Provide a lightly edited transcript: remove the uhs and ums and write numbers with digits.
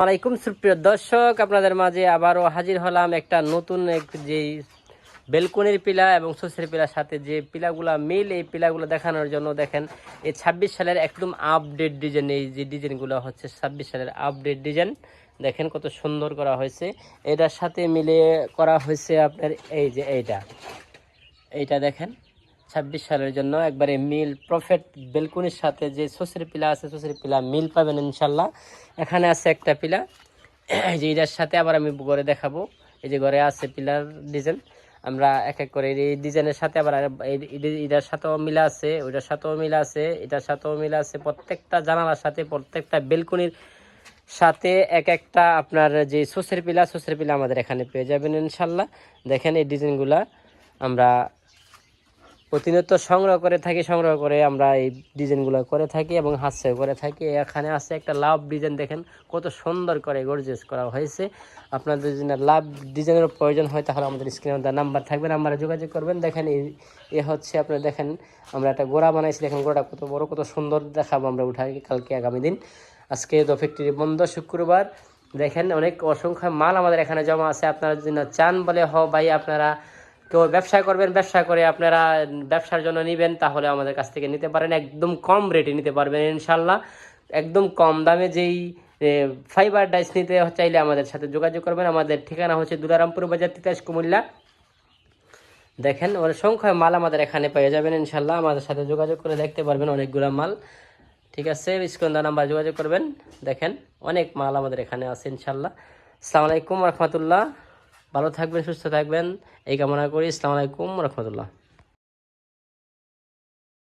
ওয়ালাইকুম সুপ্রিয় দর্শক, আপনাদের মাঝে আবারও হাজির হলাম একটা নতুন যে বেলকনির পিলা এবং সোসের পিলার সাথে যে পিলাগুলা মিল, এই পিলাগুলো দেখানোর জন্য। দেখেন এই 26 সালের একদম আপডেট ডিজাইন, এই যে ডিজাইনগুলো হচ্ছে 26 সালের আপডেট ডিজাইন। দেখেন কত সুন্দর করা হয়েছে, এটার সাথে মিলে করা হয়েছে আপনার এই যে এইটা দেখেন 26 সালের জন্য একবারে মিল প্রফেট বেলকনির সাথে যে সোসের পিলা আছে, সোসের পিলা মিল পাবেন ইনশাল্লাহ। এখানে আছে একটা পিলা, যে এটার সাথে আবার আমি ঘরে দেখাবো। এই যে ঘরে আছে পিলার ডিজাইন, আমরা এক এক করে এই ডিজাইনের সাথে আবার এটার সাথেও মিলা আছে, ওইটার সাথেও মিলা আছে, এটার সাথেও মিলা আছে। প্রত্যেকটা জানালার সাথে, প্রত্যেকটা বেলকনির সাথে এক একটা আপনার যে সোসের পিলা আমাদের এখানে পেয়ে যাবেন ইনশাল্লাহ। দেখেন এই ডিজাইনগুলা আমরা প্রতিনিয়ত সংগ্রহ করে আমরা এই ডিজাইনগুলো করে থাকি এবং হাস্য করে থাকি। এখানে আছে একটা লাভ ডিজাইন, দেখেন কত সুন্দর করে গর্জিয়াস করা হয়েছে। আপনাদের যদি লাভ ডিজাইনের প্রয়োজন হয় তাহলে আমাদের স্ক্রিনে নাম্বার থাকবে, নাম্বারে যোগাযোগ করবেন। দেখেন এ হচ্ছে আপনার, দেখেন আমরা একটা গোড়া বানাইছি, দেখেন গোড়াটা কত বড়, কত সুন্দর দেখাবো আমরা উঠাই কালকে আগামী দিন। আজকে তো ফ্যাক্টরি বন্ধ, শুক্রবার। দেখেন অনেক অসংখ্য মাল আমাদের এখানে জমা আছে। আপনারা যদি চান বলে ভাই আপনারা কেউ ব্যবসা করবেন, ব্যবসা করে আপনারা ব্যবসার জন্য নেবেন, তাহলে আমাদের কাছ থেকে নিতে পারেন, একদম কম রেটে নিতে পারবেন ইনশাল্লাহ। একদম কম দামে যেই ফাইবার ডাইস নিতে চাইলে আমাদের সাথে যোগাযোগ করবেন। আমাদের ঠিকানা হচ্ছে দুলারামপুর বাজার, তিতাস, কুমিল্লা। দেখেন অনেক সংখ্যায় মাল আমাদের এখানে পেয়ে যাবেন ইনশাল্লাহ। আমাদের সাথে যোগাযোগ করে দেখতে পারবেন অনেকগুলো মাল। ঠিক আছে, স্ক্রিনে নাম্বার যোগাযোগ করবেন। দেখেন অনেক মাল আমাদের এখানে আছে ইনশাল্লাহ। আসসালামু আলাইকুম রহমতুল্লাহ। ভালো থাকবেন, সুস্থ থাকবেন এই কামনা করি। আসসালামু আলাইকুম রহমতুল্লাহ।